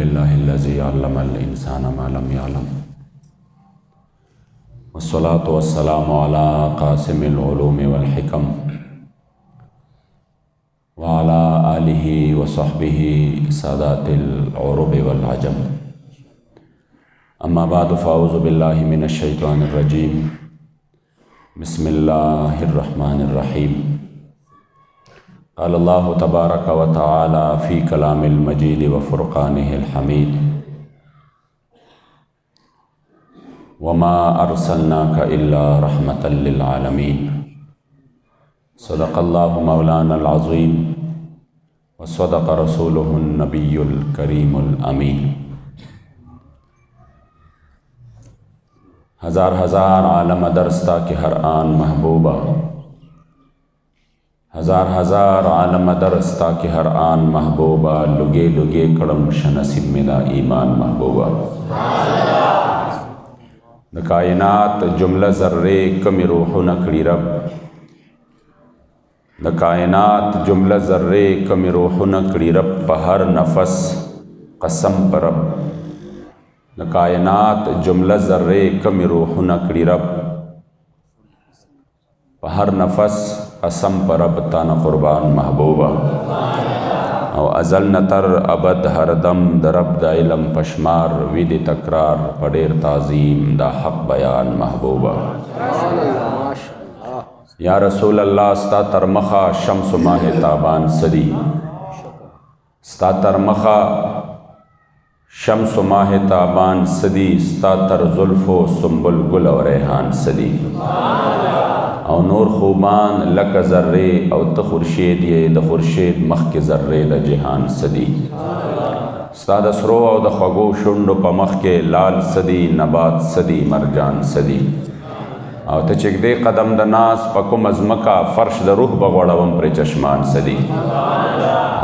الذي علم الإنسان ما لم يعلم والصلاة والسلام على قاسم العلوم والحكم وعلى آله وصحبه سادات العرب والعجم أما بعد فأعوذ بالله من الشيطان الرجيم بسم الله الرحمن الرحيم قال الله تبارك وتعالى في كلام المجيد وفرقانه الحميد وما أرسلناك إلا رحمة للعالمين صدق الله مولانا العظيم وصدق رسوله النبي الكريم الأمين ہزار ہزار عالم درستا کہ ہر آن محبوبہ ہزار ہزار عالم درستا کہ ہر آن محبوبہ لگے لگے کڑم شنصب میرا ایمان محبوبہ دا کائنات جملہ ذرے کمی روح نکڑی رب دا کائنات جملہ ذرے کمی روح نکڑی رب پہ ہر نفس قسم پر رب دا کائنات جملہ ذرے کمی روح نکڑی رب پہ ہر نفس قسم پر رب تانا قربان محبوبہ او ازل نتر ابد ہر دم در رب دا علم پشمار وید تکرار پڑیر تعظیم دا حق بیان محبوبہ یا رسول اللہ ستا ترمخا شمس ماہ تابان صدی ستا ترمخا شمس ماہ تابان صدی ستا تر ظلف و سنبل گل و ریحان صدی او نور خوبان لک ذرے او تخورشید یہ دخورشید مخ کے ذرے دا جہان صدی ستا دسرو او دخوگو شنڈو پا مخ کے لال صدی نبات صدی مرجان صدی او تچک دے قدم دا ناس پا کم از مکا فرش دا روح بغوڑاوم پر چشمان صدی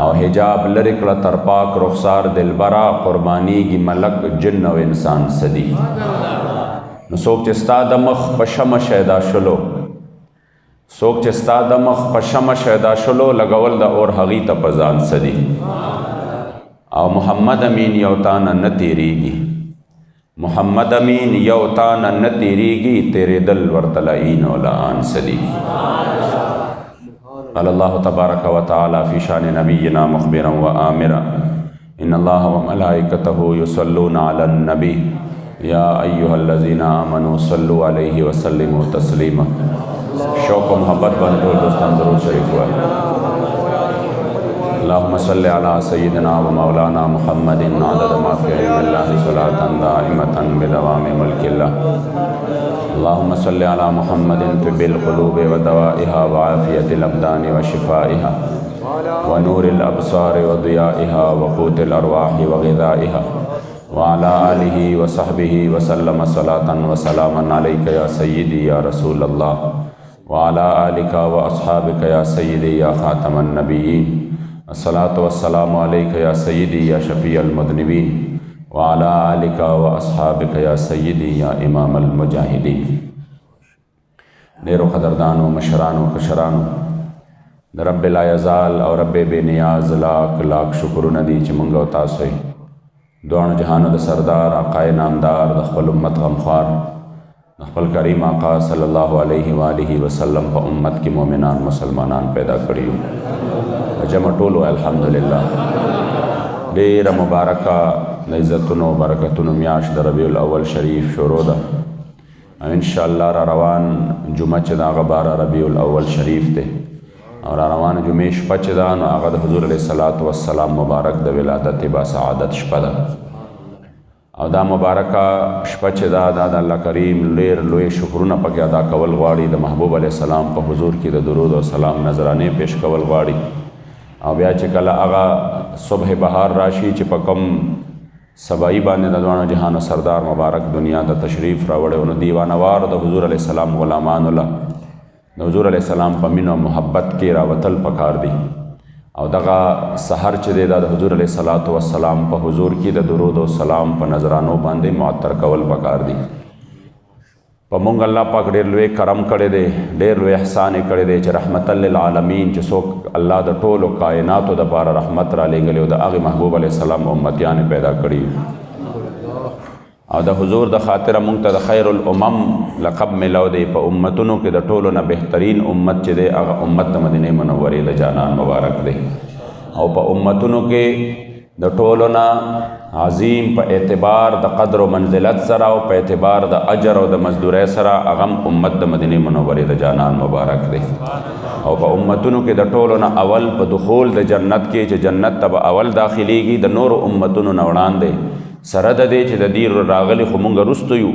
او حجاب لرکل ترپاک رخسار دلبرا قربانی گی ملک جن و انسان صدی نسوک چستا دمخ پشم شیدہ شلو سوک چستا دمخ پشم شیدہ شلو لگول دا اور حغیت پزان صدی او محمد امین یوتانا نتیریگی محمد امین یوتانا نتیریگی تیرے دل ورطلعین ولعان صدی قال اللہ تبارک و تعالی فی شان نبینا مخبرا و آمرا ان اللہ و ملائکتہ یصلون علی النبی یا ایہا الذین آمنوا صلوا علیہ وسلموا تسلیما شوق و محبت بندو دوستان ضرور شریف ہوا اللہم صلی علی سیدنا و مولانا محمد عدد ما فی علم اللہ صلاة دائمتا بدوام ملک اللہ اللہم صلی علی محمد طب القلوب و دوائها و عافیت الابدان و شفائها و نور الابصار و ضیائها و قوت الارواح و غذائها وعلى آلہ و صحبہ وسلم صلاة و سلاما علیک یا سیدی یا رسول اللہ وعلى آلك وأصحابك يا سيدي يا خاتم النبيين الصلاة والسلام عليك يا سيدي يا شفيع المذنبين وعلى آلك وأصحابك يا سيدي يا إمام المجاهدين ديرو قدردانو مشرانو کشرانو رب لا يزال او رب بے نیاز لاکھ لاکھ شکر ندی چی منگو تاسوئی دوان جہانو دا سردار آقائے نامدار دا خپل امت غمخوار خپل کریم آقا صلی اللہ علیہ وآلہ وسلم پا امت کی مومنان مسلمانان پیدا کریو جمع ٹولو الحمدللہ دیر مبارکہ عزتنو برکتنو میاش در ربیع الاول شریف شروع دا انشاءاللہ را روان جمعہ چدا غبار ربیع الاول شریف دے اور روان جمعہ شپا چدا نو آغا دا حضور علیہ السلام مبارک دا ولادت با سعادت شپا دا او دا مبارکہ شپا چه دا اللہ کریم لیر لوی شکرونه پاک ادا کول غواړي د محبوب علیہ السلام په حضور کې د درود و سلام نظرانه پیش کول غواړي او بیا چې کله هغه صبح بهار راشي چې په کوم سبایی باندې د دوانو جهانو سردار مبارک دنیا ته تشریف راوړی نو دیوانوار د حضور علیہ السلام غلامان الله د حضور علیہ السلام په مینه او محبت کې راوتل پکار دی او دغه سحر چې دی د حضور علیہ السلام په حضور کې د درود او سلام په نظرانو باندې معطر کول پکار دی په مونږ الله پاک ډېر لوی کرم کړی دی، ډېر لوی احسان یې کړی دی چې رحمت للعالمین چې څوک الله د ټولو کائناتو دپاره رحمت را لېږلی او د هغې محبوب علیه السلام امتیان یې پیدا کړي او د حضور د خاطره مونږ ته د خیر الامم لقب ملو دی. په امتونو کې د ټولو نه بهترین امت چې دی هغه امت د مدینې منورې د جانان مبارک دی، او په امتونو کې د ټولو نه عظیم په اعتبار د قدر و منزلت سره او په اعتبار د اجر او د مزدورۍ سره هغه امت د مدینې منورې د جانان مبارک دی. او په امتونو کې د ټولو نه اول په دخول د جنت کې چې جنت ته به اول داخليږي د نورو امتونو نه وړاندې سره د دې چې د دې راغلي خو مونږ وروسته یو،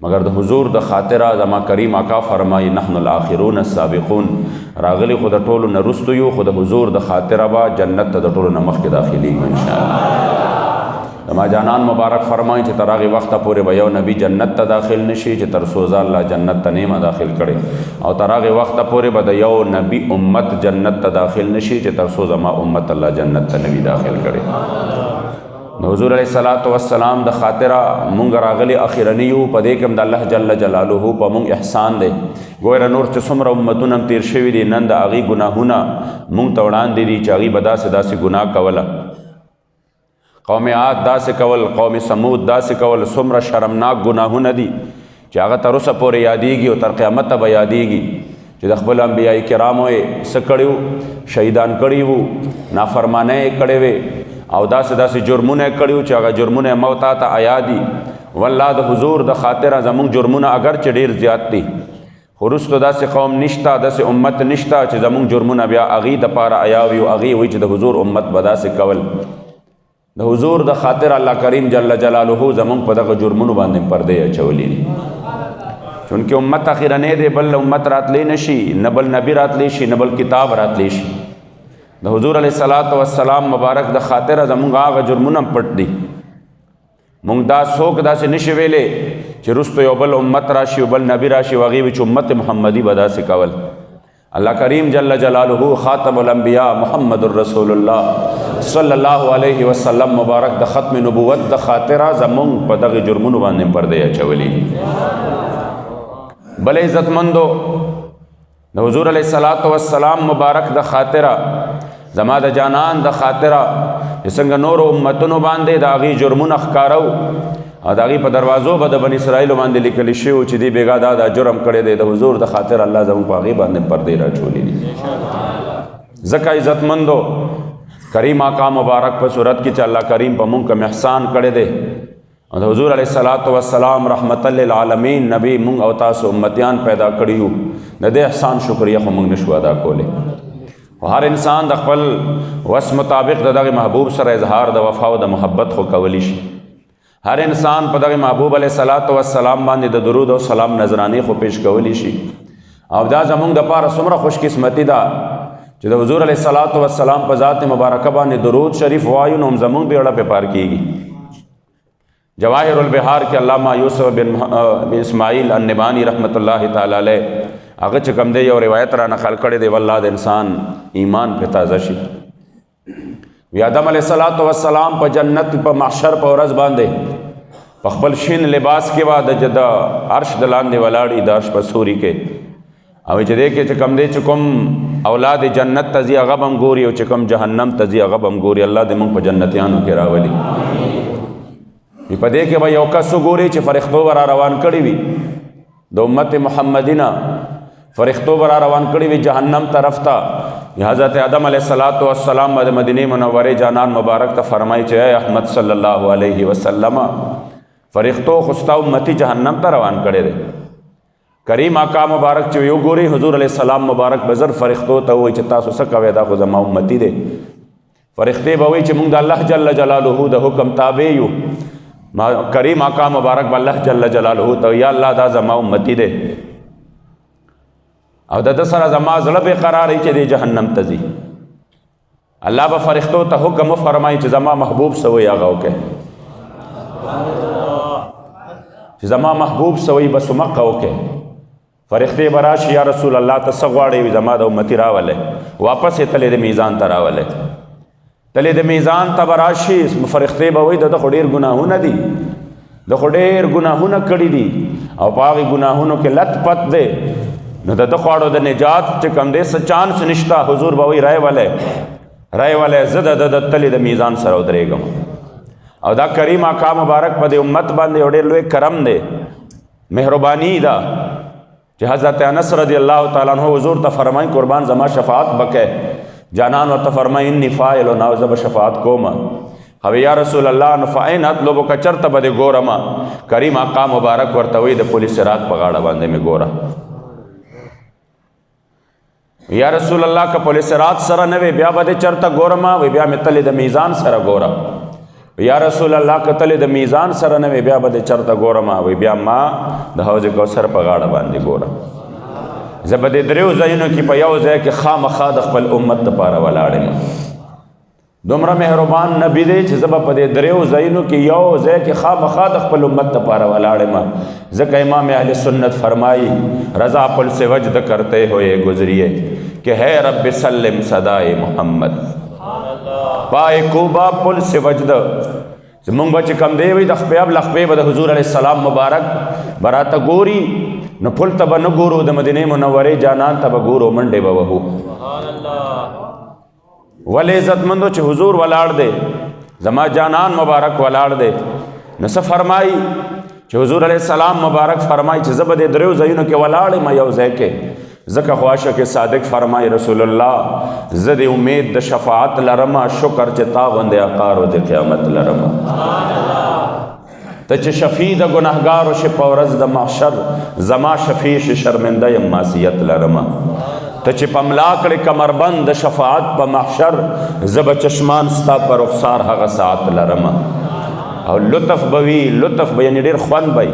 مگر د حضور د خاطره زما کریم آقا فرمایي نحن الاخرون السابقون، راغلی خو د ټولو نه وروسته یو، خو د حضور د خاطره به جنت ته د ټولو نه مخکې داخليږو انشاءالله. زما جانان مبارک فرمایي چې تر هغې وخته پورې به یو نبی جنت ته داخل نشي چې تر څو الله جنت ته نیمه داخل کړي، او تر هغې وخته پورې به د یو نبی امت جنت ته داخل نشي چې تر څو زما امت الله جنت ته نوي داخل کړي. د حضور علیه الصلاۃ والسلام د خاطره مونږ راغلي اخرني یو، په دې کې هم د الله جل جلاله په مونږ احسان دی. ګوره نور چې څومره امتونه هم تیر شوي دي، نن د هغې ګناهونه مونږ ته وړاندې دي چې هغې به داسې ګناه کوله. قوم عاد داسې کول، قوم سمود داسې کول، څومره شرمناک ګناهونه دي چې هغه تر اوسه پورې یادېږي او تر قیامته به یادېږي چې د خپل انبیاء کرامو یې څه کړي وو، شهیدان کړي وو، نافرمانۍ یې کړې وې او داسې جرمونه یې کړي وو چې هغه جرمونه یې موتا ته عیا دي. والله د حضور د خاطره زمونږ جرمونه اگر چې ډېر زیات دي، خو وروسته داسې قوم نشته، داسې امت نشته چې زمونږ جرمونه بیا هغې دپاره عیا وي او هغې وایي چې د حضور امت به داسې کول. د حضور د خاطر الله کریم جل جلاله زمونږ په دغه جرمونو باندې پردې اچولي دي، چونکې امت اخرنی دی، بل امت راتلی نشي، نه بل نبی راتلی شي، نه بل کتاب راتلی شي. د حضور علیه الصلاۃ والسلام مبارک د خاطره زمونږ هغه جرمونه پټ دي. مونږ دا څوک داسې نشي ویلی چې وروسته یو بل امت راشي او بل نبی راشي او هغې وي چې امت محمدي به داسې کول. الله کریم جل جلاله خاتم الانبیاء محمد رسول الله صلی الله علیه وسلم مبارک د ختم نبوت د خاطره زمونږ په دغه جرمونو باندې پردې اچولي. بل عزتمندو د حضور علیه الصلاۃ والسلام مبارک د خاطره زما د جانان د خاطره چې څنګه نورو امتونو باندې د هغې جرمونه ښکاره وو او د هغې په دروازو به د بني اسرائیلو باندې لیکلی شوي وو چې دې بېګا دا جرم کړی دی، د حضور د خاطر الله زموږ په هغې باندې پردې راچولي دي. ځکه عزتمندو کریم آقا مبارک په صورت کې چې الله کریم په مونږ کوم احسان کړی دی او د حضور علیه الصلاۃ والسلام رحمت للعالمین نبی مونږ او تاسو امتیان پیدا کړي یو، د دې احسان شکریه خو مونږ نشو ادا کولی. هر انسان د خپل وس مطابق د دغه محبوب سره اظهار د وفا او د محبت خو کولی شي. هر انسان په دغه محبوب علیه الصلاۃ والسلام باندې د درود او سلام نذرانې خو پیش کولی شي، او دا زمونږ دپاره څومره خوش قسمتي ده چې د حضور علیه الصلاۃ والسلام په ذات مبارکه باندې درود شریف وایو نو هم زمونږ بیړه پې پار کېږي. جواهر البحار کې علامه یوسف بن اسماعیل النبانی رحمت الله تعالی علیه هغه چې کوم دی یو روایت را نقل کړی دی، والله د انسان ایمان پې تازه شي. وی آدم علیه الصلاۃ والسلام په جنت په محشر په ورځ باندې په خپل شین لباس کې به د عرش د لاندې ولاړي، د عرش په سوري کې، او چې دی کې چې کوم دی چې کوم اولاد جنت ته ځي هغه به هم ګوري او چې کوم جهنم ته ځي هغه به هم ګوري. الله دې موږ په جنتیانو کې راولي. په دې کې به یو کس وګوري چې فرښتو به را روان کړي وي د امت محمدینه، فرښتو به را روان کړي وي جهنم طرف ته. حضرت آدم علیه الصلاۃ والسلام د مدینې منورې جانان مبارک ته فرمایي چې اے احمد صلی الله علیه وسلم فرښتو خو ستا امتي جهنم ته روان کړی دی. کریم آقا مبارک چې یو ګوري حضور علیه السلام مبارک به زر فرښتو ته وایي چې تاسو څه کوئ، دا خو زما امتي دی. فرښتې به وایي چې موږ د الله جل جلاله د حکم تابع یو. کریم آقا مبارک به الله جل جلاله ته یا الله دا زما امتي دی او د ده سره زما زړه بې قراري چې دی جهنم ته ځي. الله به فرښتو ته حکم وفرمایي چې زما محبوب څه وایي هغه وکړئ، چې زما محبوب څه وایي بس همغه وکړئ. فرښتې به راشي یا رسول الله ته څه غواړئ؟ زما د امتي راولئ، واپس یې تلې د میزان ته راولئ. تلې د میزان ته به راشي، فرښتې به وایي د ده خو ډېر ګناهونه دي، د خو ډېر ګناهونه کړي دي او په هغې ګناهونو کې لت پت دی نو د ده خواړو د نجات چې کوم دی څه چانس نشته. حضور به وایي رای ولی زه د تلې د میزان سره ودرېږم. او دا کریم آقا مبارک په دې امت باندې یو ډېر لوی کرم دی، مهرباني ده چې حضرت انس رضی الله تعالی عنہ حضور ته فرمایي قربان زما شفاعت بکې. جانان ورته فرمایي انی فاعل او زه به شفاعت کوم. او یا رسول الله نو فاین اطلبک چرته به دې ګورم. کریم آقا مبارک ورته وایي د پولیس رات په غاړه باندې مې ګوره. یا رسول الله که پولیس رات سره نه وي بیا به دې چرته ګورم؟ وی بیا مې تلې د میزان سره ګوره. یا رسول الله که تلې د میزان سره نه وي بیا به دې چرته ګورم؟ وی بیا ما د حوض کوثر په غاړه باندې ګورم. زه به دې دریو ځایونو کې په یو ځای کې خامخا د خپل امت دپاره ولاړ یم. دومره مهربان نبی دی چې زه به په دې دریو ځایونو کې یو ځای کې خامخا د خپل امت دپاره ولاړ یم. ځکه امام اهل سنت فرمائی رضا پل سے وجد کرتے ہوئے گزریے کہ ہے رب سلم صدائے محمد. پائے کوبا پل سے وجد زمونږ به چې کم دی وي د خپې اب لخپې به د حضور علیه السلام مبارک براته ګوري نو پل ته به نه ګورو، د مدینې منورې جانان ته به ګورو، منډې به وهو. ولې عزتمندو چې حضور ولاړ دی، زما جانان مبارک ولاړ دی. نو څه فرمایي چې حضور علیه السلام مبارک فرمایي چې زه به دې دریو ځایونو کې ولاړ یم یو ځای کې. ځکه خو عاشق صادق فرمایي رسول الله زه د امید د شفاعت لرمه، شکر چې تا غوندې آقا روز قیامت لرمه. ته چې شفیع د ګناهګارو شې په ورځ د محشر، زما شفیع شې شرمنده یم معصیت لرمه. ته چې په ملا کړې کمربند د شفاعت په محشر، زه به چشمان ستا په رخسار هغه ساعت لرمه. او لطف بوي، لطف به یعنی ډېر خوند به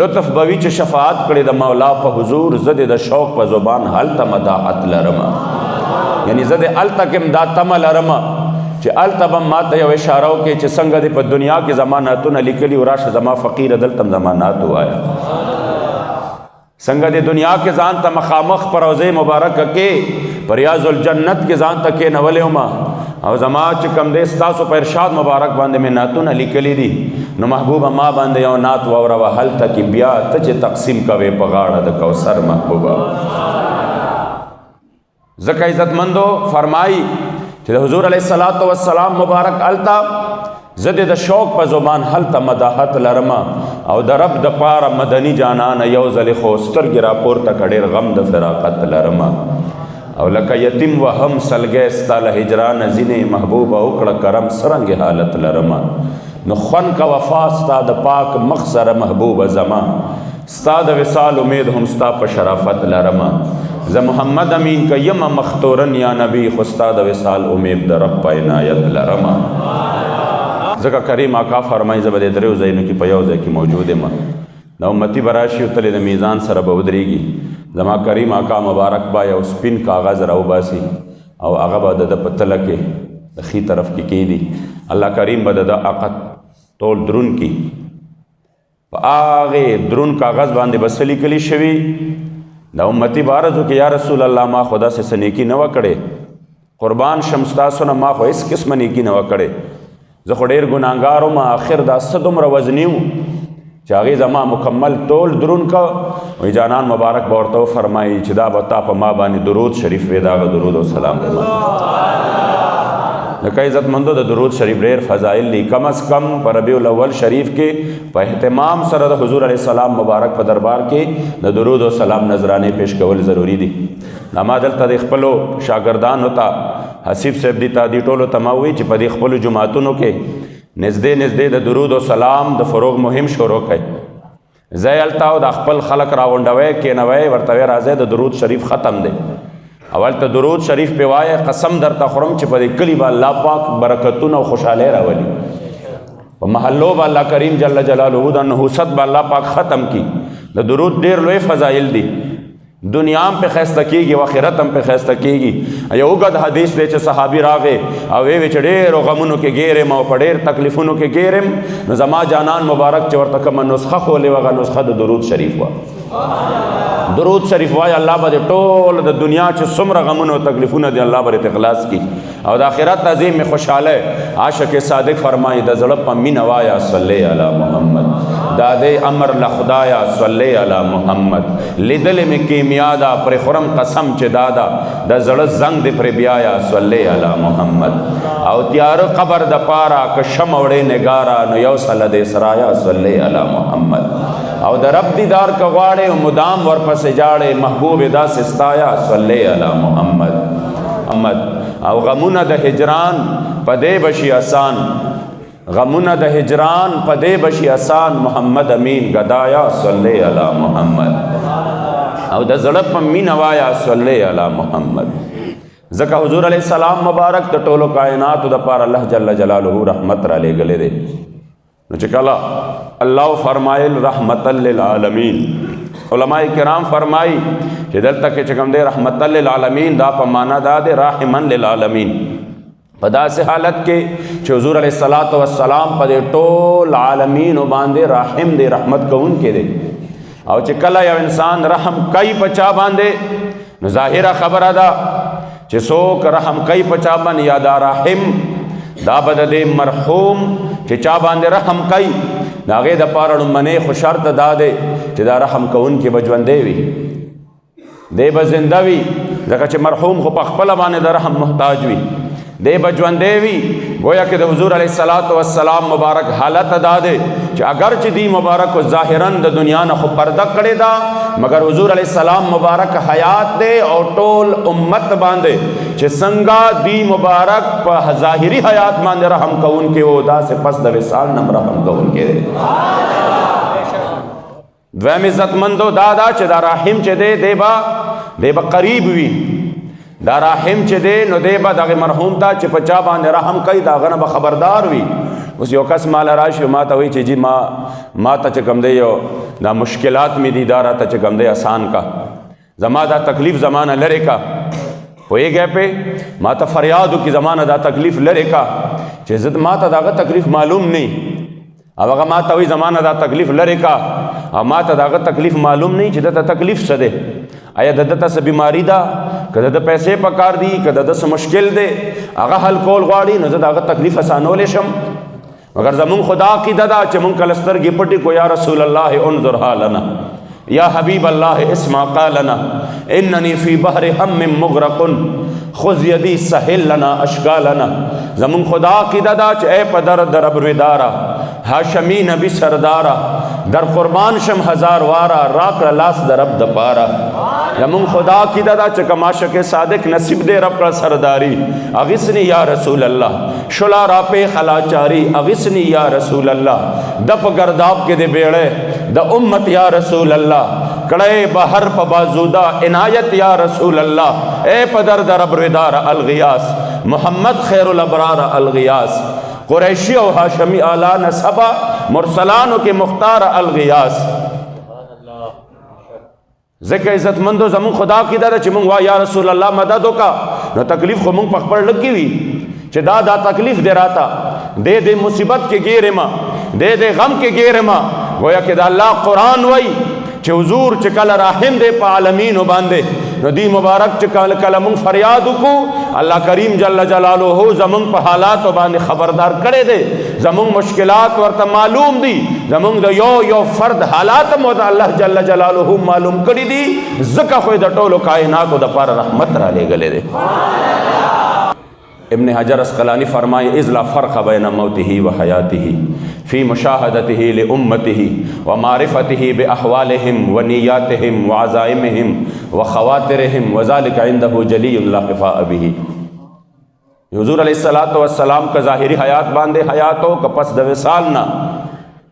لطف بوي چې شفاعت کړې د مولا په حضور، زه د شوق په زبان هلته مداحت لرمه. یعنی زه د هلته کې دا تمه لرمه چې هلته به ماته یو اشاره وکړې چې څنګه دې په دنیا کې زما نعتونه لیکلي و، راشه زما فقیره دلته هم زما نعت ووایه. څنګه دې دنیا کې ځان ته مخامخ په روضې مبارکه کې په ریاض الجنت کې ځان ته کېنولی ومه او زما چې کوم دی ستاسو په ارشاد مبارک باندې مې نعتونه لیکلي دي، نو محبوبه ما باندې یو نعت واوروه هلته کې بیا ته چې تقسیم کوې په غاړه د کوثر محبوبه. ځکه عزتمندو فرمایي چې د حضور علیه السلام مبارک هلته زه د شوق په زبان هلته مداحت لرمه. او د رب د پاره مدني جانانه یو ځلې خو سترګې راپورته که ډېر غم د فراقت لرمه. او لکه یتیم و هم سلګی ستا له هجرانه ځینې محبوبه وکړه کرم څرنګې حالت لرمه. نو خوند که وفا ستا د پاک مخ سره محبوبه زما، ستا د وصال امید هم ستا په شرافت لرمه. زه محمد امین که یمه مختورن یا نبی، خو ستا د وصال امید د رب په عنایت لرمه. ځکه کریم آقا فرمایي زه به دې دریو ځایونو کې په یو ځای کې موجود یم. د امتي به راشي او تلې د میزان سره به ودرېږي. زما کریم آقا مبارک با یو سپین کاغذ راوباسي او هغه به د ده په تله کې د ښي طرف کې کېږدي. الله کریم به د ده عقد ټول درون کي. په هغې درون کاغذ باندې به څه لیکلي شوي؟ د امتي به عرض وکړي یا رسول الله ما خو داسې څه نیکي نه وه کړې، قربان شم ستاسو نه ما خو هېڅ قسمه نیکي نه وه کړې، زه خو ډېر ګناهګار وم، آخر دا څه دومره وزني و چې هغې زما مکمل ټول درون که. وی جانان مبارک به ورته وفرمایي چې دا به تا په ما باندې درود شریف وی، دا هغه درود و سلام دی. لکه عزتمندو د درود شریف ډېر فضایل دي. کم از کم په ربیع الاول شریف کې په اهتمام سره د حضور علیه السلام مبارک په دربار کې د درود و سلام نذرانې پیش کول ضروري دي. ما دلته د خپلو شاګردانو ته حسیب صاحب دي ته دي ټولو ته ما ووایي چې په دې خپلو جماعتونو کې نږدې د درود و سلام د فروغ مهم شروع کړئ. ځای هلته او د خپل خلک راغونډوئ، کېنوئ، ورته وایئ راځئ د درود شریف ختم دی. اول ته درود شریف پې وایه، قسم درته خورم چې په دې کلي به الله پاک برکتونه او خوشحالۍ راولي. په محلو به الله کریم جل جلاله د نحوست به الله پاک ختم کی. د درود ډېر لوی فضایل دي، دنیا هم پې ښایسته کېږي او آخرت هم پې ښایسته کېږي. یو اوږد حدیث دی چې صحابي راغی او ویې چې ډېرو غمونو کې ګیر یم او په ډېر تکلیفونو کې ګیر یم، نو زما جانان مبارک چې ورته کومه نسخه ښولې وه هغه نسخه د درود شریف وه. درود شریف وایه الله به دې ټول د دنیا چې څومره غمونه او تکلیفونه دي الله به دې اخلاص کړي او د آخرت عظیم خوشحالی. عاشق صادق فرمایي د زړه په مینه وایه صلی علی محمد. دادے امر لخدایا صلی علی محمد لیدل میں کیمیا دا پر خرم قسم چ دادا دا زړه زنگ دے پر بیایا صلی علی محمد او تیار قبر دا پارا کشم وڑے نگارا نو یو صلی دے سرایا صلی علی محمد او دا رب دیدار کا غواڑے مدام ورپس جاڑے محبوب دا سستایا صلی علی محمد او غمون دا ہجران پدے بشی آسان غمون دا ہجران پدے بشی آسان محمد امین گدایا صلی علی محمد او دا زڑپ مین وایا صلی علی محمد زکا حضور علیہ السلام مبارک دا ٹولو کائنات دا پار اللہ جل جلالہ رحمت را لے گلے دے نو چکلا اللہ فرمائل رحمت للعالمین علماء کرام فرمائی کہ دل تک چکم دے رحمت للعالمین دا پا مانا دا دے راحمن للعالمین پدا سے حالت کے چھے حضور علیہ السلام پا دے ٹول عالمین و باندے راحم دے رحمت کو ان کے دے او چکلا یا انسان رحم کئی پچا باندے ظاہرہ خبر دا چھے سوک رحم کئی پچا باندے یا دا راحم دا بد دے مرحوم چھے چا باندے رحم کئی داغے دا پارن منے خوشارت دا دے چھے دا رحم کو ان کی بجوندے وی دے بزندوی دکا چھے مرحوم خو پخپل بانے دا رحم محتاج وی دے بجوندے وی گویا کہ دا حضور علیہ السلام مبارک حالت دا دے چھے اگرچہ دی مبارک و ظاہراً دا دنیا نا خو پردہ کڑے دا مگر حضور علیہ السلام مبارک حیات دے اور ٹول امت باندے چھے سنگا دی مبارک پا ظاہری حیات باندے رحم کون کے وہ دا سے پس دا وصال نم رحم کون کے دے دویم عزت مندو دادا چھے دا راحم چھے دے با قریب وی دا راحم چے دے نو دے با دا مرحوم تا چے پچا باندے رحم کئی دا غنب خبردار وی اس یو کس مالا راشی ما تا ہوئی چے جی ما تا چکم دے یو دا مشکلات می دی دارا تا چکم دے آسان کا زما دا تکلیف زمانہ لرے کا ہوئے گئے پہ ما تا فریادو کی زمانہ دا تکلیف لرے کا چے زد ما تا دا تکلیف معلوم نہیں اب اگر ما تا ہوئی زمانہ دا تکلیف لرے کا اب ما تا دا تکلیف معلوم نہیں چے دا تکلیف سدے آیا ددتا سے بیماری دا کہ دد پیسے پکار دی کہ دد سے مشکل دے آگا حل کول غاڑی نزد آگا تکلیف اسانو لے شم مگر زمون خدا کی ددا چمون کلستر گی پٹی کو یا رسول اللہ انظر حالنا یا حبیب اللہ اسما قالنا اننی فی بحر ہم مغرق خذ یدی سہل لنا اشکالنا زمون خدا کی ددا چ اے پدر در ابردارا ہاشمی نبی سردارا در قربان شم ہزار وارا راک لاس در اب دپارا زمون خدا کی ددا چ کماشک صادق نصیب دے رب کا سرداری اغسنی یا رسول اللہ شلا راپے خلاچاری اغسنی یا رسول اللہ دپ گرداب کے دے بیڑے دا امت یا رسول اللہ کڑے بہر پا بازودہ عنایت یا رسول اللہ اے پدر در ابردار الغیاس محمد خیر الابرار الغیاس قریشی و ہاشمی آلہ نصبہ مرسلانوں کے مختار الغیاس ذکر عزت مندو زمون خدا کی دادا چی منگوا یا رسول اللہ مددو کا نو تکلیف خو منگ پخپر لگی ہوئی چی دا تکلیف دے راتا دے مصیبت کے گیرے ما دے غم کے گیرے ما گویا کہ دا اللہ قرآن وئی چی حضور چی کل راحم دے پا عالمین و باندے نو دی مبارک چی کل منگ فریادو کو اللہ کریم جل جلالو ہو زمنگ پا حالات و باندے خبردار کرے دے زمنگ مشکلات ورطا معلوم دی زمنگ دا یو فرد حالات مودا اللہ جل جلالو ہو معلوم کری دی زکا خوی دا ٹولو کائنات و دا پار رحمت را لے گلے دے ابن حجر اسقلانی فرمائے اذ لا فرق بین موته و حیاته فی مشاہدته لامته و معرفته باحوالهم و نیاتهم و عزائمهم و خواترهم و ذلك عنده جلی لا خفاء به حضور علیہ السلام کا ظاہری حیات باندے حیاتو کا پس دو سالنا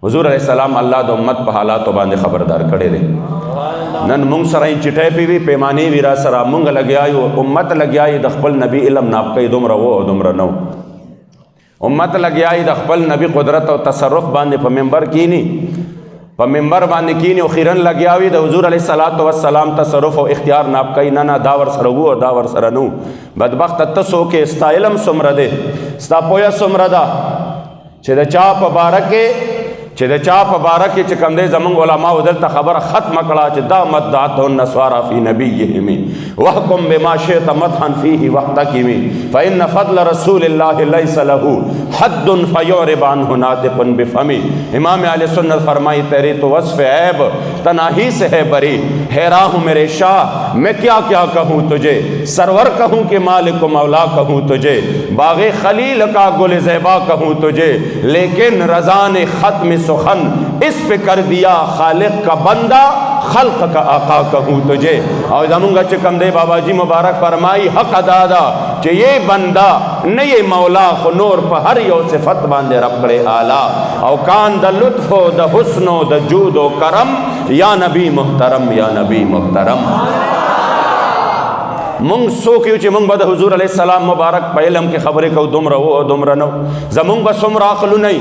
حضور علیہ السلام اللہ دا امت پہ حالاتو باندے خبردار کڑے دے نن منگ سرائن چٹے پی وی پیمانی وی را سرا منگ لگیائی امت لگیائی دخپل نبی علم ناپکئی دمرا وہ دمرا نو امت لگیائی دخپل نبی قدرت و تصرف باندے پا ممبر کینی پا ممبر باندے کینی و خیرن لگیاوی دا حضور علیہ السلام تصرف و اختیار ناپکئی نانا داور سرگو و داور سرنو بدبخت تسو کے استا علم سمردے استا پویا سمردہ چھے دا چاپ بارکے چې د چا په باره کې چې کوم دی زمونږ علماو دلته خبره ختمه کړه چې دا مدعته النصارى فی نبیهم واحکم بما شئت مدحا فیه واحتکم فإن فضل رسول الله لیس له حد فیعرب عنه ناطق بفمه. امام اہل سنت فرمائی تیری تو وصف عیب تناہی سے ہے بری، حیران ہوں میرے شاہ میں کیا کیا کہوں تجھے، سرور کہوں کہ مالک و مولا کہوں تجھے، باغ خلیل کا گل زیبا کہوں تجھے، لیکن رضا نے ختم سخن اس پہ کر دیا خالق کا بندہ خلق کا آقا کہوں تجھے. اور زمونگا چکم دے بابا جی مبارک فرمائی حق دادا کہ یہ بندہ نئے مولا خنور پہ ہر یو صفت باندے ربڑے آلہ او کان دا لطف و دا حسن و دا جود و کرم یا نبی محترم یا نبی محترم. مونگ سو کیو چی مونگ با دا حضور علیہ السلام مبارک پا علم کی خبری کو دمرا ہو او دمرا نو زمونگ با سمرا عقلو نہیں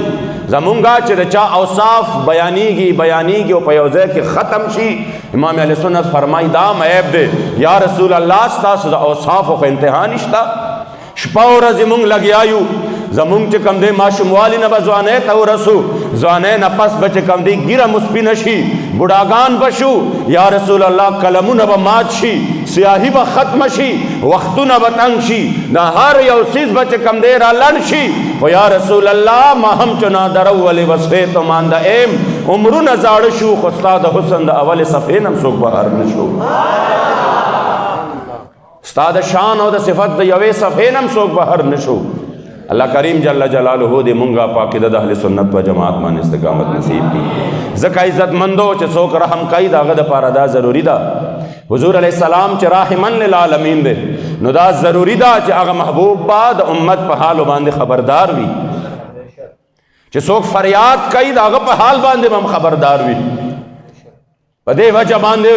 زمونگا چی دا چا اوصاف بیانیگی و پیوزے کی ختم شی. امام علیہ سنت فرمائی دام عیب دے یا رسول اللہ ستا ستا اوصاف و انتہا نشتا شپاورا زمونگ لگی آیو زمونگ چی کم دے ما شموالی نبا زوانے تا رسو زوانے نپس بچے کم دے گیرہ مسپی نشی بڑاگان بشو یا رسول اللہ کلمو نبا مات شی سیاہی با ختم شی وقتو نبا تنگ شی دا ہر یو سیز بچے کم دے را لن شی و یا رسول اللہ ما ہم چنا درو ولی وصفے تو ماندہ ایم عمرو نزاڑ شو خستا دا حسن دا اول صفینم سوک بہر نشو استاد شان او دا صفت دا یوے صفینم سوک بہر نشو. اللہ کریم جل جلالہ دے منگا پاکی دا اہل سنت و جماعت مان استقامت نصیب کی. زکا عزت مندو چے سوک رحم کئی دا غد پارا دا ضروری دا حضور علیہ السلام چے راحمن للعالمین دے نو دا ضروری دا چے آغا محبوب با دا امت پہ حال و باندے خبردار وی چے سوک فریاد کئی دا آغا پہ حال باندے بم خبردار وی پہ دے وجہ باندے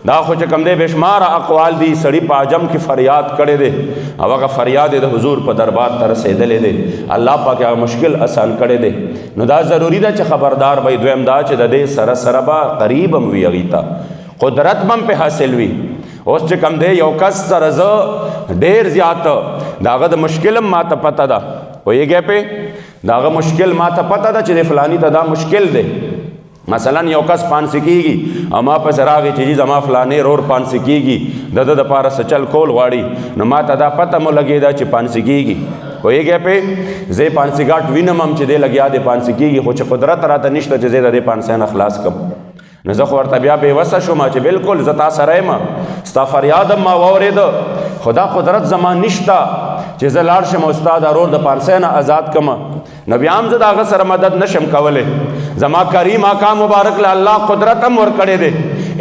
دا خوچ کم دے بشمار اقوال دی سڑی پا عجم کی فریاد کڑے دے او اگا فریاد دے حضور پا دربار ترسے دلے دے اللہ پا کیا مشکل آسان کڑے دے نو دا ضروری دا چھ خبردار بھائی دویم دا چھ دا دے سر سربا قریبم وی اگیتا قدرت من پہ حاصل وی اس چھ کم دے یو کس سرز دیر زیادتا دا اگا دا مشکلم ما تا پتا دا وہ یہ گئے پہ دا اگا مشکل ما تا پتا دا چھ دے فلانی تا دا مشکل دے مثلا یو کس پانسی کی گی اما پس راغی چیز اما فلانے رور پانسی کی گی دا دا پارا سچل کول غاڑی نو ما تا دا پتا مو لگی دا چی پانسی کی گی کوئی گئے پہ زی پانسی گاٹ وینم ہم چی دے لگیا دے پانسی کی گی خوچ قدرت راتا نشتا چی زی دا دے پانسین اخلاص کم نزخ ورطا بیا بے وسا شو ما چی بالکل زتا سرائی ما ستا فریادم ما وورے دا خدا قدرت زمان نشتا چی زلار شم استاد رور دا پانسین آزاد کما نبیام زد آغا سر مدد نشم کولے زما کریم آقا مبارک اللہ قدرتم ورکڑے دے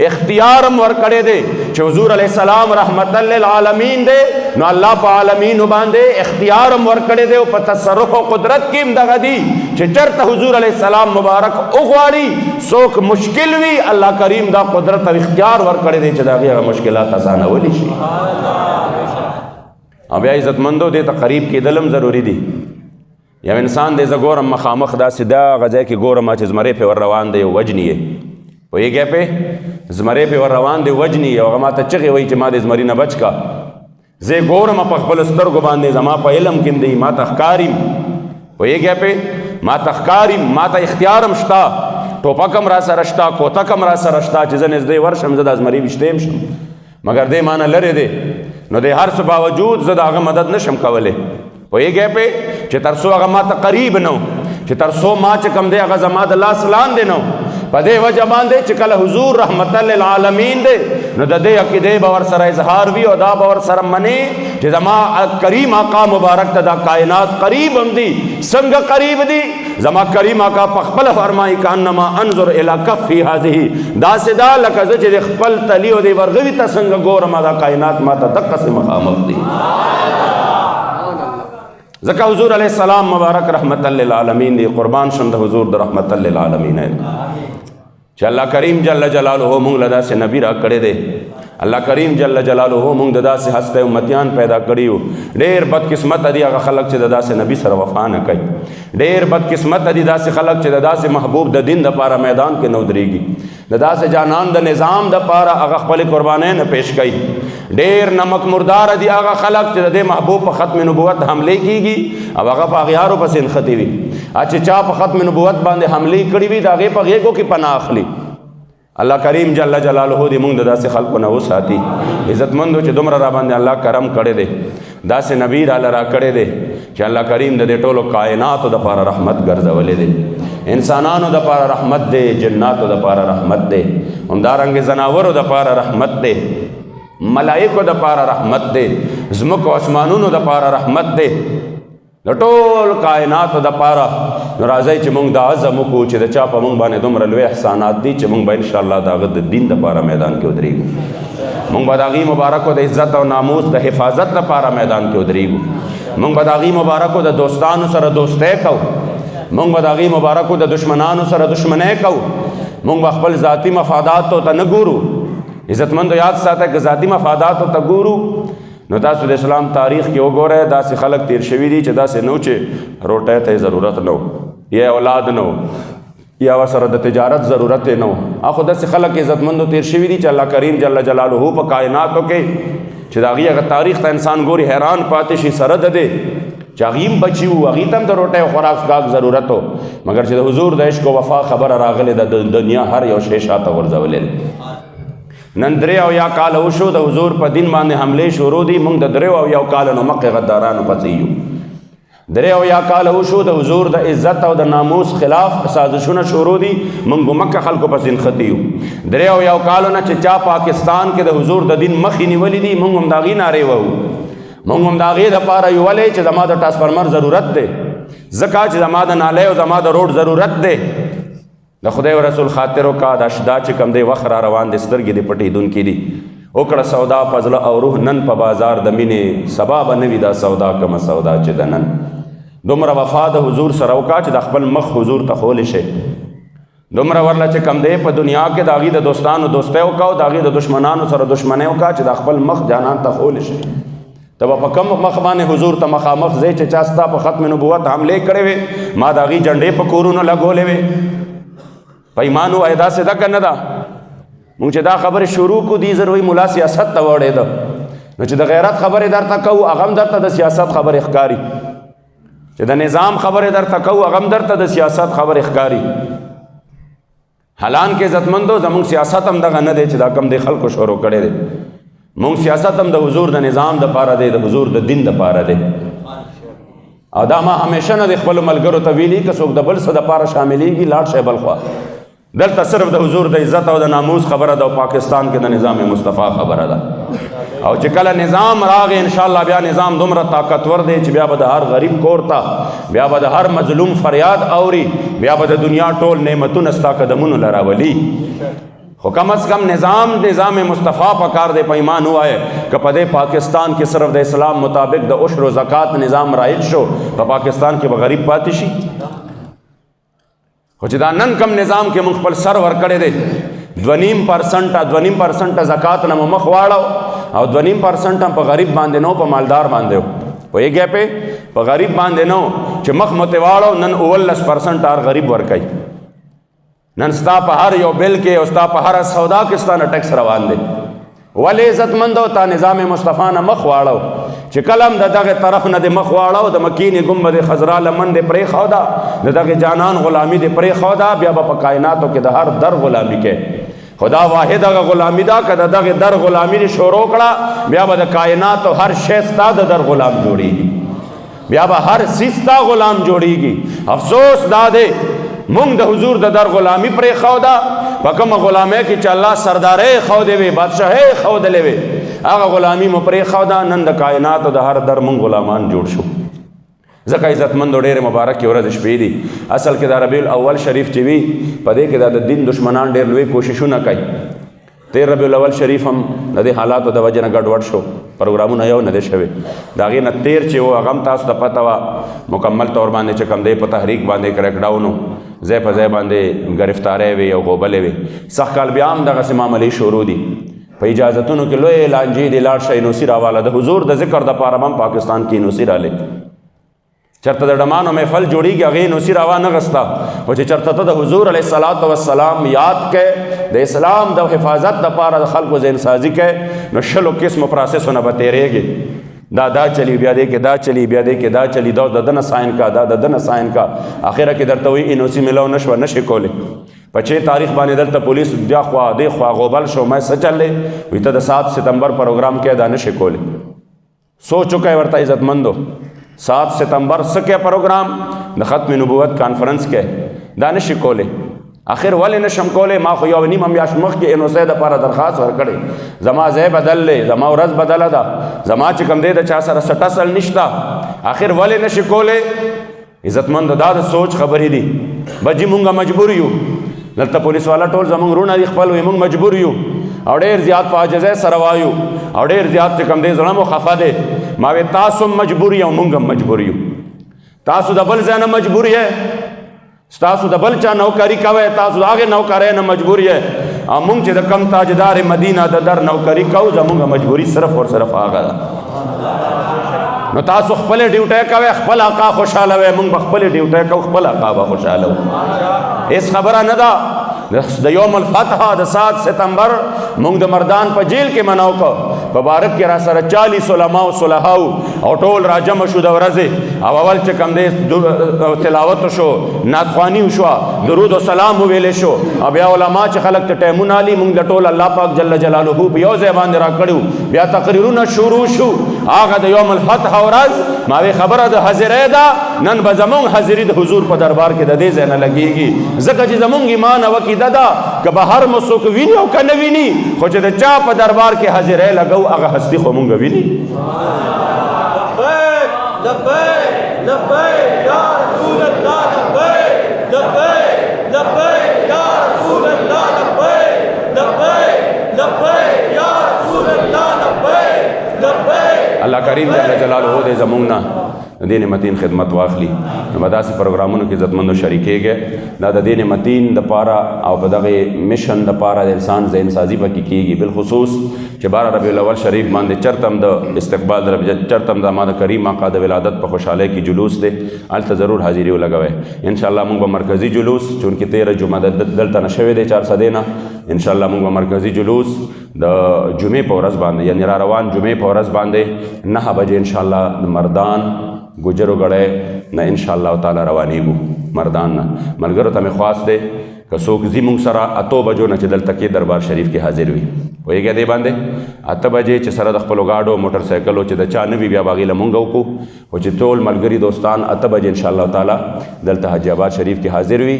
اختیارم ورکڑے دے چھو حضور علیہ السلام رحمت للعالمین دے نو اللہ پا عالمین باندے اختیارم ورکڑے دے پا تصرف و قدرت کیم دغا دی چھے چرت حضور علیہ السلام مبارک اغواری سوک مشکل وی اللہ کریم دا قدرت و اختیار ورکڑے دے چھے دا غیر مشکلات آسانا ولی شی. اب یا عزت مندو دے تا قریب کی دلم ضروری دی یا انسان دے زگورم مخامخ دا سدا غزے کی گورم آچ زمرے پہ ور روان دے وجنی ہے وہ یہ گئے پہ زمرے پہ ور روان دے وجنی ہے وغا ما تا چغی وی چی ما دے زمری نبچ کا زے گورم پا خبل استرگو باندے زما پا علم کم دے ما تا اخکاریم وہ یہ گئے پہ ما تا اخکاریم ما تا اختیارم شتا ٹوپا کم را سرشتا کوتا کم را سرشتا چیزن از دے ورشم زد از مری بشتیم شم مگر دے مانا لرے دے نو دے ہر سو باوجود زد آغا مدد نشم کولے وہ یہ گئے پہ چھ ترسو آغا ما تا قریب نو چھ ترسو ما چکم دے آغا زماد اللہ سلام دے نو پا دے وجہ باندے چکل حضور رحمت للعالمین دے نو دا دے اکی دے باور سر اظہار وی و دا باور سر منے چھ زما کریم آقا مبارک تا دا کائنات قریب ہم دی سنگ قریب دی زما کریم آقا پخپل فرمائی کانما انظر الى کفی حاضی دا سدا لکز چھ دے خپل تلیو دے ورغوی تا سنگ گورما دا کائنات ما تا دقا سے مخامق دی زکا حضور علیہ السلام مبارک رحمت للعالمین دی قربان شند حضور دا رحمت للعالمین ہے چھ اللہ کریم جل جلالہ مونگ لدا سے نبی را کڑے دے اللہ کریم جل جلالہ مونگ ددا سے ہستے امتیان پیدا کریو دیر بد قسمت ادی آگا خلق چھ ددا سے نبی سر وفا نہ کئی دیر بد قسمت ادی دا سے خلق چھ ددا سے محبوب دا دین دا پارا میدان کے نو دریگی ددا سے جانان دا نظام دا پارا آگا خپل قربانین پیش کئی دیر نمک مردار دی آگا خلق چھ دے محبوب پا ختم نبوت حملے کی گی اب آگا پا اغیارو پس انخطی وی چې چا په ختم نبوت باندې حملې کړي وي د هغې په غېږو کې پناه اخلي. الله کریم جل جلاله دې موږ د داسې خلکو نه وساتي. عزتمندو چې دومره را باندې الله کرم کړی دی، داسې نبی راله را کړی دی چې الله کریم د دې ټولو کائناتو دپاره رحمت ګرځولی دی. انسانانو دپاره رحمت دی، جناتو دپاره رحمت دی، همدارنګې ځناورو دپاره رحمت دی، ملائکو دپاره رحمت دی، ځمکو اسمانونو دپاره رحمت دی، د ټول کائناتو دپاره. نو راځئ چې موږ دا عزم وکړو چې د چا په موږ باندې دومره لوی احسانات دي چې موږ به انشاءالله د هغه د دین دپاره میدان کې ودرېږو. موږ به د هغې مبارکو د عزت او ناموس د حفاظت دپاره میدان کې ودرېږو. موږ به د هغې مبارکو د دوستانو سره دوستی کوو. موږ به د هغې مبارکو د دشمنانو سره دشمنی کوو. موږ به خپل ذاتي مفاداتو ته نه ګورو. عزتمندو یاد ساته که ذاتي مفاداتو ته ګورو نو تاسو د اسلام تاریخ کې وګورئ داسې خلک تیر شوي دي چې داسې نو چې روټۍ ته ضرورت نه یا اولاد نه یا ورسره د تجارت ضرورت نه و. خو داسې خلک عزتمندو تیر شوي دي چې الله کریم جل جلاله په کائناتو کې چې د هغې هغه تاریخ ته انسان ګوري حیران پاتې شي. سره د دې چې هغې هم بچي وو، هغې ته هم د روټۍ خوراک څښاک ضرورت و، مګر چې د حضور د عشق و وفا خبره راغلې ده د دنیا هر یو شی شاته غورځولی دی. نن 3 کاله وشو د حضور په دین باندې حملې شروع دي. موږ د 3 کاله نو مکې غدارانو پسې یو. 3 کاله وشو د حضور د عزت او د ناموس خلاف سازشونه شروع دي. موږ مکه خلکو پسې نښتي یو. 3 کالو نه چې چا پاکستان کې د حضور د دین مخې نیولي دي موږ هم د هغې نارې وهو. موږ هم د هغې دپاره یولې چې زما د ټرانسفرمر ضرورت دی، ځکه چې زما د نالۍ او زما د روډ ضرورت دی. د خدای و رسول خاطر وکړه دا چې کوم دی وخت را روان دی، سترګې دې پټېدونکې دي. وکړه سودا په زړه او روح نن په بازار د مینې، سبا به نه وي دا سودا کومه سودا چې د نن. دومره وفا د حضور سره وکړه چې د خپل مخ حضور ته خولی شي. دومره ورله چې کوم دی په دنیا کې د هغې د دوستانو دوستی وکړه او د هغې د دشمنانو سره دشمنۍ وکړه چې د خپل مخ جانان ته خولی شي. ته به په کوم مخ باندې حضور ته مخامخ ځې چې چا ستا په ختم نبوت حملې کړې وې، ما د هغې جنډې په کورونو لګولې وې. په ایمان ووایه داسې ده که نه ده؟ مونږ چې دا خبرې شروع کړو دي زر وایي ملا سیاست ته وړېده. نو چې د غیرت خبرې درته کوو هغه هم درته د سیاست خبرې ښکاري، چې د نظام خبرې درته کوو هغه هم درته د سیاست خبرې ښکاري. حالان کې عزتمندو زمونږ سیاست هم دغه نه دی چې دا کم دی خلکو شروع کړی دی. مونږ سیاست هم د حضور د نظام دپاره دی، د حضور د دین دپاره دی. او دا ما همیشه نه د خپلو ملګرو ته ویلي که څوک د بل څه دپاره شاملېږي لاړ شی بل خوا. دلته صرف د حضور د عزت او د ناموس خبره ده او پاکستان کې د نظام مصطفی خبره ده. او چې کله نظام راغی انشاءالله بیا نظام دومره طاقتور دی چې بیا به د هر غریب کور ته، بیا به د هر مظلوم فریاد اوري، بیا به د دنیا ټول نعمتونه ستا قدمونو له راولي. خو کم از کم نظام مصطفی پکار دی. په ایمان ووایه که په دې پاکستان کې صرف د اسلام مطابق د عشر و زکات نظام رایج شو په پاکستان کې به غریب پاتې شي. خو چې دا نن کم نظام کې موږ خپل سر ورکړی دی 2.5% زکات نه مو مخ واړو او 2.5% هم په غریب باندې نو په مالدار باندې و. پوهېږئ په غریب باندې نو چې مخ مو ترې واړو نن 19% هر غریب ورکوي. نن ستا په هر یو بل کې او ستا په هر سودا کې ستا نه ټیکس روان دی. ولې عزتمندو تا نظام مصطفی نه مخ واړو چې کله هم د دغه طرف نه د مخ واړو د مکینې ګنبد خضرا لمن دې پرېښوده، د دغه جانان غلامي دې پرېښوده، بیا به په کائناتو کې د هر در غلامي کې. خدا واحد هغه غلامي ده که د دغه در غلامي دې شروع کړه بیا به د کائناتو هر شی ستا د در غلام جوړېږي، بیا به هر څیز ستا غلام جوړېږي. افسوس دا دی مونږ د حضور د در غلامي پرېښوده. په کومه غلامۍ کې چې الله سردارۍ ښودې وې، بادشاهۍ ښودلې وې، هغه غلامي مو پرېښوده. نن د کائناتو د هر در مونږ غلامان جوړ شو. ځکه عزتمندو ډېرې مبارکې ورځې شپې دي. اصل کې دا ربیع الاول شریف چې وي په دې کې دا د دین دشمنان ډېر لوی کوششونه کوي. 13 ربیع الاول شریف هم د دې حالاتو د وجې نه ګډوډ شو، پروګرامونه یو نه دی شوی. د هغې نه تېر چې و هغه هم تاسو ته پته وه مکمل طور باندې چې کوم دی په تحریک باندې کریکډاون و، ځای په ځای باندې ګرفتارۍ وې او غوبلې وې. سخت کال بیا هم دغسې معاملې شروع دي. په اجازتونو کې لوی لانجې دي، لاړ شئ نوسي راواله. د حضور د ذکر دپاره هم پاکستان کې نوسي رالی. چرته د ډمانو محفل جوړېږي هغې نوسي راوا نه غسته، خو چې چرته ته د حضور علیه الصلاة والسلام یاد کې د اسلام د حفاظت دپاره د خلکو ذهن سازي کې نو 60 قسمو پراسسونه به تېرېږي. دا چلی بیا دې کې دا چلی بیا دې کې دا چلی دا د دنه ساين کا دا د دنه ساين کا اخره کې درته وي NOC ملو نشي کولی په 6 تاریخ باندې دلته پولیس بیا خوا دې خوا غوبل شو مې څه چلې وي ته د 7 ستمبر پروګرام کې دا نشي کولی سوچو کې ورته عزتمندو 7 ستمبر سکه پروګرام د ختم نبوت کانفرنس کې دا نشي کولی اخر ولې نشم کولی ما خو یو نیمه میاشت مخکې NOC دپاره درخواست ورکړی زما ځای بدل دی زما ورځ بدله ده زما چې کوم دی د چا سره سټ اصل نشته اخر ولې نشي کولی عزتمندو دا د سوچ خبرې دي بجې مونږ مجبور یو دلته پولیس والا ټول زمونږ وروڼه دي خپل وي مونږ مجبور یو او ډېر زیات په عاجزۍ سره وایو او ډېر زیات چې کوم دی زړه مو خفه دی ما وی تاسو مجبور یو مونږ هم مجبور یو تاسو د بل ځای نه مجبور یې ستاسو د بل چا نوکری کوئ تاسو د هغې نوکرۍ نه مجبور یې او مونږ چې د کم تاجدار مدینه د در نوکري کوو زمونږ مجبوري صرف اور صرف هغه ده نو تاسو خپلې ډیوټۍ کوئ خپل آقا خوشحاله وئ مونږ به خپلې ډیوټۍ کوو خپل آقا به خوشحاله وو هېڅ خبره نه ده د یوم الفتح د 7 ستمبر مونږ د مردان په جیل کې مناو کو په بارک کې را سره 40 علما او صلحاو او ټول راجم شو د ورځې او اول چې کم دی تلاوت شو نعتخواني وشوه درود و سلام وویلې شو او بیا علما چې خلک ته ټایمونه علي مونږ له ټول الله پاک جل جلاله په یو ځای باندې را کړو بیا تقریرونه شروع شو هغه د یوم الفتح ورځ ما وی خبره د حاضرۍ ده نن به زمونږ حاضري د حضور په دربار کې د دې ځای نه لګېږي ځکه چې زمونږ ایمان او عقیده ده که بهر مو څوک ویني او که نه ویني خو چې د چا په دربار کې حاضرۍ لګو هغه هستي خو مونږ ویني لبیک لبیک یا رسول الله لبیک لبیک لبیک یا رسول الله لبیک لبیک لبیک یا رسول الله لبیک لبیک الله کریم جل جلاله دې زمونږ نه د دې متین خدمت واخلي نو به داسې پروګرامونو کې عزتمندو شریکېږي دا د دې متین دپاره او په دغې مشن دپاره د انسان ذهن سازي پکې کېږي بالخصوص چې 12 ربیع الاول شریف باندې چرته هم د استقبال چرته هم د ما د کریم آقا د ولادت په خوشحالۍ کې جلوس دی هلته ضرور حاضري ولګوئ انشاءالله مونږ به مرکزي جلوس چونکې 13 جمعه دلته نه شوی دی 400 نه انشاءالله مونږ به مرکزي جلوس د جمعې په ورځ باندې یعنی را روان جمعې په ورځ باندې 9 بجې انشاءالله د مردان ګجرو غړی نه انشاءالله تعالی روانېږو مردان نه ملګرو ته مې خواست دی که څوک ځي مونږ سره 8 بجو نه چې دلته کې دربار شریف کې حاضر وي پوهېږئ دې باندې 8 بجې چې سره د خپلو ګاډو موټر سایکلو چې د چا نه وي بیا به هغې له مونږ وکړو خو چې ټول ملګري دوستان 8 بجې انشاءالله تعالی دلته حاجي آباد شریف کې حاضر وي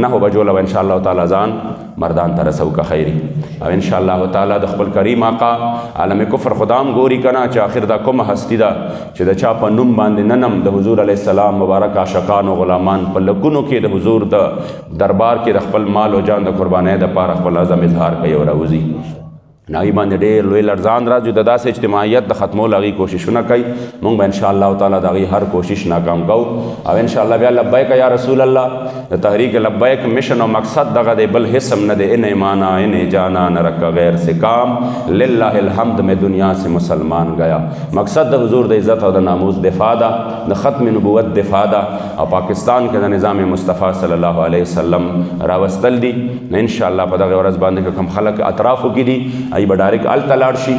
9 بجو له به انشاءالله تعالی ځان مردان ته رسو که خیري او انشاءالله تعالی د خپل کریم آقا عالم کفر خدام ګوري که نه چې آخر دا کومه هستی ده چې د چا په نوم باندې ننم د حضور علیه السلام مبارک عاشقان او غلامان په لکونو کې د حضور د دربار کې د خپل مال او جان د قربانۍ دپاره خپل عزم اظهار کوي او راوځي هغې باندې ډېر لوی لړزان راځي د داسې اجتماعیت د ختمولو هغې کوششونه کوي مونږ به انشاءالله تعالی د هغې هر کوشش ناکام کوو او انشاءالله بیا لبیک یا رسول الله د تحریک لبیک مشن او مقصد دغه دی بل حسم نه دی ان ایمانا ان جانا نہ رکھا غیر سے کام للہ الحمد میں دنیا سے مسلمان گیا مقصد د حضور د عزت او د ناموس دفاع ده د ختم نبوت دفاع ده او پاکستان کې د نظام مصطفی صلی الله علیه وسلم راوستل دي انشاءالله په دغه ورځ باندې که کوم خلک اطرافو کې دي ای به ډایرک هلته لاړ شي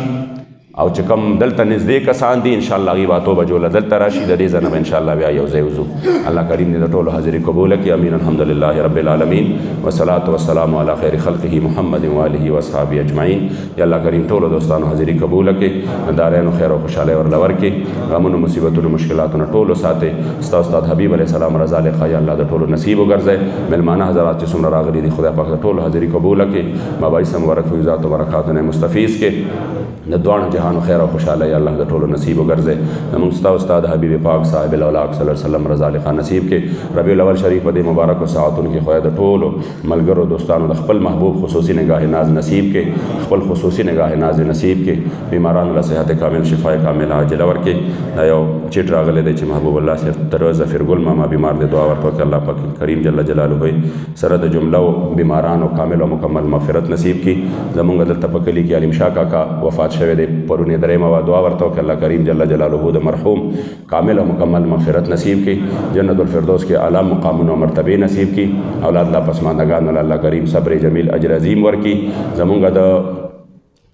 او چې کوم دلته نږدې کسان دي انشاءالله هغې به 8 بجو له دلته راشي د دې ځای نه به انشاءالله بیا یو ځای وځو الله کریم دې د ټولو حاضري قبوله کړي امین الحمدلله رب العالمین والصلاة والسلام علی خیر خلقه محمد واله واصحابه اجمعین یا الله کریم ټولو دوستانو حاضري قبوله کړي دارینو خیر او خوشحالۍ ورله ورکړي غمونو مصیبتونو مشکلاتو نه ټولو ساتئ ستا استاد حبیب علیه السلام رضا لقا یا الله د ټولو نصیب وګرځئ ملمانه حضرات چې څومره راغلي دي خدای پاک د ټولو حاضري قبوله کړي مباحث مبارک فیضات و برکاتونه مستفیض کړي د دواړو جهانو خیر او خوشحالۍ الله د ټولو نصیب وګرځئ زموږ ستا استاد حبیب پاک صاحب الاولاق صلی الله علیه وسلم رضا لقا نصیب کړي ربیع الاول شریف په دې مبارکو ساعتونو کې خدای د ټولو ملګرو دوستانو د خپل محبوب خصوصي نگاه ناز نصیب کړي خپل خصوصي نگاه ناز نصیب کړي بیمارانو له صحت کامل شفای کامل عاجله ورکړي دا یو چیټ راغلی دی چې محبوب الله صاحب تر ظفرګل ماما بیمار دی دعا ورته وکړي الله پاک کریم جل جلاله سره د جملو بیمارانو کامل او مکمل مغفرت نصیب کړي زموږ دلته په کلي کې علیم شاه کاکا وفات شوی دی پرونی درېیمه وه دعا ورته وکړه الله کریم جل جلاله د مرحوم کامل او مکمل مغفرت نصیب کړي جنت الفردوس کې اعلی مقامونه او مرتبې نصیب کړي اولاد لا پسماندګانو الله کریم صبر جمیل اجر عظیم ورکړي زمونږ د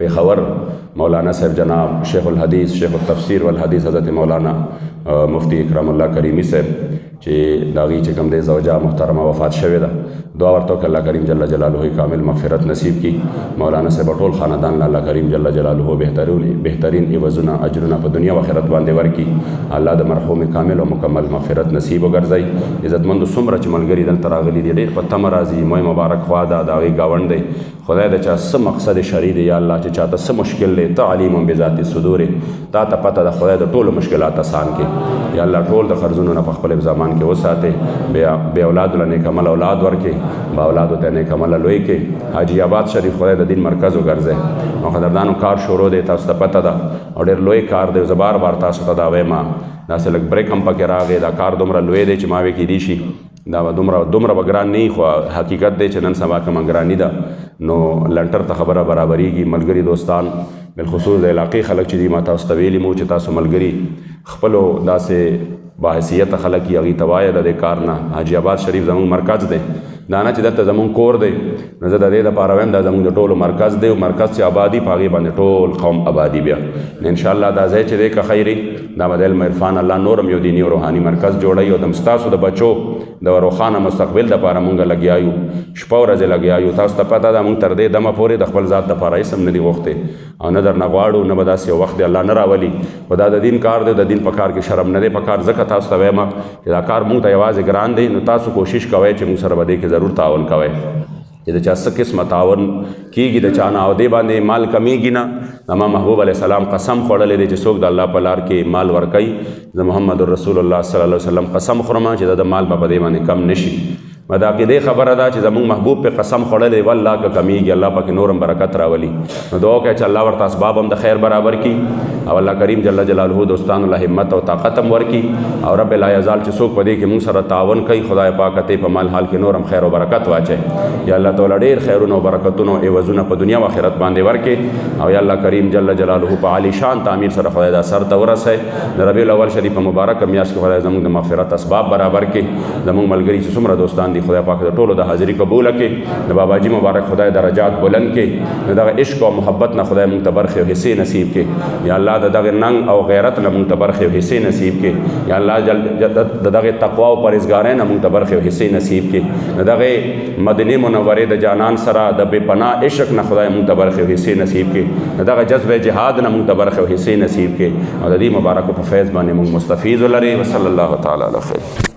خبر مولانا صاحب جناب شیخ الحدیث شیخ التفسیر والحدیث حضرت مولانا مفتی اکرام الله کریمی صاحب چې د هغې چې کوم دی زوجه محترمه وفات شوې ده دعا ورته وکړه الله کریم جل جلاله کامل مغفرت نصیب کړي مولانا صاحب ټول خاندان له الله کریم جل جلاله بهترین عوضونه اجرونه په دنیا و آخرت باندې ورکړي الله د مرحوم کامل او مکمل مغفرت نصیب وګرځوي عزتمندو څومره چې ملګري دلته راغلي دي ډېر په تمه راځي موی مبارک خوا ده د هغې ګاونډ دی خدای د چا څه مقصد شرعي دی یا الله چې چاته څه مشکل دی ته علیم بذات الصدور تا ته پته د خدای د ټولو مشکلات آسان کړي یا الله ټول د قرضونو نه په خپل زمان کې وساتې بې اولادو له نیک عمل اولاد ورکړي با اولادو ته نیک عمله لوی کړي حاجي آباد شریف خدای د دین مرکز وګرځي نو قدردانو کار شروع دی تاسو ته پته ده او ډېر لوی کار دی زه بار بار تاسو ته دا وایم داسې لږ بریک هم پکې راغی دا کار دومره لوی دی چې ما وی کېدی شي دا دومره به ګران نه خو حقیقت دی چې نن سبا کومه ګراني ده نو لنټر ته خبره برابرېږي ملګري دوستان بالخصوص د علاقې خلک چې دي ما تاسو ته ویلي مو چې تاسو ملګري خپلو داسې باحثیته خلک یې هغې ته وایه د دې کار نه حاجي آباد شریف زموږ مرکز دی دا نه چې دلته زموږ کور دی نو زه د دې دپاره وایم دا زموږ د ټولو مرکز دی او مرکز چې آبادي په هغې باندې ټول قوم آبادي بیا نو انشاءالله دا ځای چې دی که خیري دا به د علم عرفان الله نورم یو دیني او روحاني مرکز جوړوي او د ستاسو د بچو د روښانه مستقبل دپاره مونږ لګیا یو شپه ورځې لګیا یو تاسو ته پته ده مونږ تر دې دمه پورې د خپل ذات دپاره هېڅ هم نه دي غوښتې او نه درنه غواړو نه به داسې یو وخت دی الله نه راولي خو دا د دین کار دی د دین په کار کې شرم نه دی په کار ځکه تاسو ته وایم چې دا کار مونږ ته یوازې ګران دی نو تاسو کوشش کوئ چې مونږ سره به دې کې ضرور تعاون کوئ چې د چا څه قسمه تعاون کېږي د چا نه او دې باندې مال کمیږي نه زما محبوب علیه السلام قسم خوړلی دی چې څوک د الله په لار کې مال ورکوي زه محمد رسول الله صلی الله علیه وسلم قسم خورم چې د مال به په دې باندې کم نشي ما د عقیدې خبره ده چې زموږ محبوب په قسم خوړلی والله که کمیږي الله پکې نورم برکت راولي نو دعا وکړئ چې الله ورته اسباب هم د خیر برابر کړي او الله کریم جل جلاله دوستانو له همت او طاقت هم ورکړي او رب لا یزال چې څوک په دې کې موږ سره تعاون کوي خدای پاک ته په مال حال کې نورم خیر او برکت واچي یا الله تعالی ډېر خیرونه او برکتونه او عوضونه په دنیا او آخرت باندې ورکړي او یا الله کریم جل جلاله په عالی شان تعمیر سره خدای دا سر ته ورسوي د ربیع الاول شریف په مبارکه میاشت کې خدای زموږ د مغفرت اسباب برابر کړي زموږ ملګري چې څومره دوستان دي خدای پاک د ټولو د حاضري قبوله کړي د باباجي مبارک خدای درجات بلند کړي د دغه عشق او محبت نه خدای مونږ ته برخې او حصې نصیب کړي یا الله د دغه ننګ او غیرت نه مونږ ته برخې او حصې نصیب کړي یا الله د دغه تقوا او پرهیزګارۍ نه مونږ ته برخې او حصې نصیب کړي د دغه مدینې منورې د جانان سره د بې پناه عشق نه خدای مونږ ته برخې او حصې نصیب کړي د دغه جذبه جهاد نه مونږ ته برخې او حصې نصیب کړي او د دې مبارکو په فیض باندې مونږ مستفیض ولري وصلی الله تعالی علی خیر